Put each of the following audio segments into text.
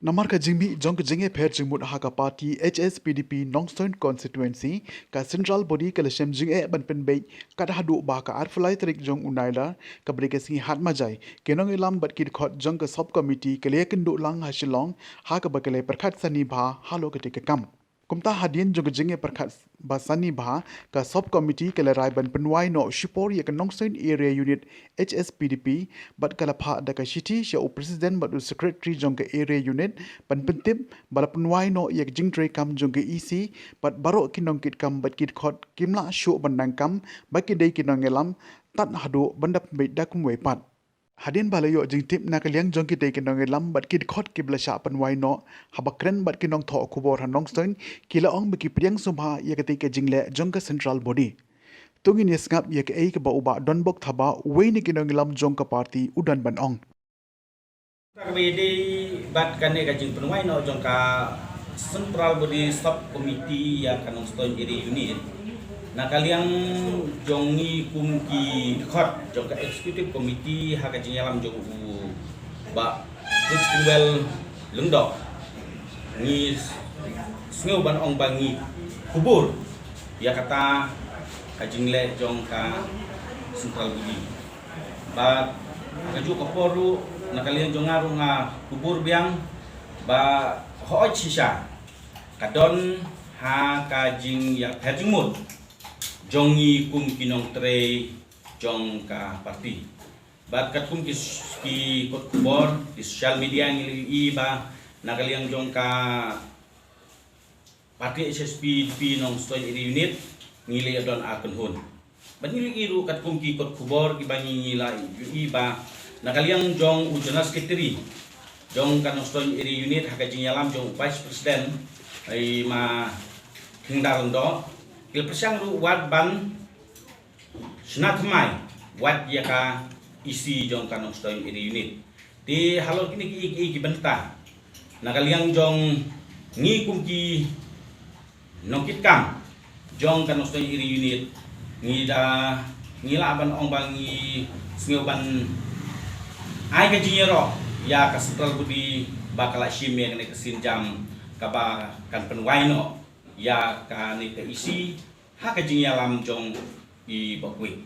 Namar ka jingbi jong ka jinge pher jingmut ha ka party HSPDP Nongstoin constituency ka central body ka leshem jinge ban pen bei ka da hadu ba ka arflai tarik jong unaila ka brike singi hat majai kenong ilam bat kid khot jong ka sub committee ka le kin du lang ha shilong ha ka bakale perkhat sani bha halo ka te kam kumta hadien jong jinge perkhat basani bha ka sub committee ka le rai ban penwai no shipor ye ka Nongstoin area unit HSPDP bat kala pha da ka shiti sha president bat secretary jong ka area unit pan pentip bala penwai no ye jing tre kam jong ka EC bat baro kinong kit kam bat kit khot kimla shu bandang kam ba ki dei kinong elam tat hadu bandap be da kum we pat hadin balayo jing tip na kaliang jong ki dei kinong elam bat kit khot kibla sha penwai no habakren bat kinong tho khubor hanong stoin kila ong baki priang subha ye ka te ka jingle jong ka central body tungin yes ngap ye ka ei ka ba uba donbok thaba we ni kinong elam jong ka party udan ban ong Kami bat kane kajing penuai no jongka central body sub committee yang kanong stone iri unit. Na kaliang jongi kumki khot jongka executive committee ha kajing yalam jong ba well lengdok ni sneu ban ong bangi kubur ya kata kajing le jongka central body. Ba kaju kaporu na kalian jongaru nga kubur biang ba hooj sisa kadon ha kajing ya hajimut jongi kum kinong tre jong ka parti bat kum ki kot kubor di social media ngili ba na kalian jong ka parti HSPDP nong stone iri unit ngili adon akon hun ban ngili iru kum ki kot kubor ki banyi ngila ba na kaliang jong ujana sekretari jong kanong stone iri unit hakajing yalam jong vice president ay ma hingdal do il presyang ru wad ban snatmai wad yaka isi jong kanong stone iri unit di halo kini ki benta na kaliang jong ngi kumki nokit kam jong kanong stone iri unit ngila ban ong bangi sngew ban ai ka jingero ya ka central budi bakala shime ne ka sinjam ka ba kan penwai no ya ka ni ka isi ha ka jingyalam jong i bokwi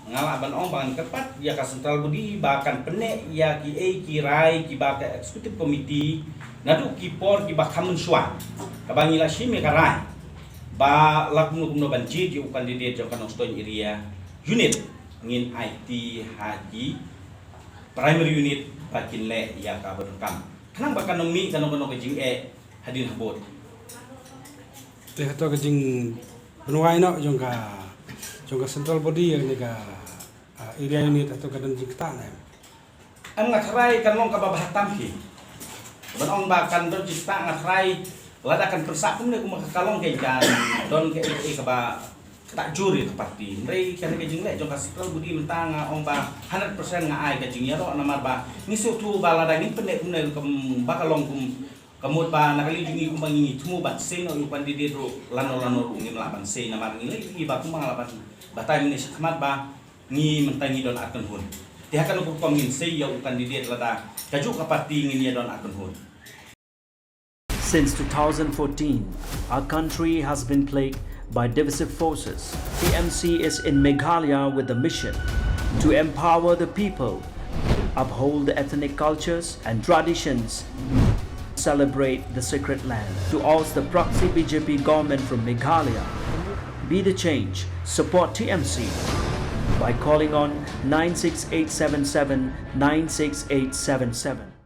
ngala ban ong ban kepat ya ka central budi bakan pene ya ki ki rai ki ba ka executive committee nadu ki por ki ba kamun shwa ka ba ngila shime ka rai ba lakmu kumno banji ki candidate jong kanong stone area unit ngin IT haji primary unit bakin le ya ka berkam kanang bakan nomi kanong kajing hadin habot te to kajing penuai no jong ka central body yang ni ka area unit atau kadang jing ta na am ngatrai kanong ka babahatam ki banong bakan do cita ngatrai ladakan persak pun ne kumakalong kay jan don ke ka ba tak juri ke parti mereka kan kajing le jong central budi mentang ong ba 100% nga ai kajing yaro namar ba ngisu tu bala daging pendek kumne kem bakalong kum kamut ba nakali jungi kum bangi tumu bat se no yu pandi de ro lano ru ngi laban se namar ngi le ba kum ngalaban batai ni sakmat ba ngi mentangi don akan hun dia kan ko komin se ya kandidat lada kaju ka parti ngi don akan hun. Since 2014, our country has been plagued by divisive forces. TMC is in Meghalaya with a mission to empower the people, uphold the ethnic cultures and traditions, celebrate the sacred land. To oust the proxy BJP government from Meghalaya, be the change, support TMC by calling on 96877 96877.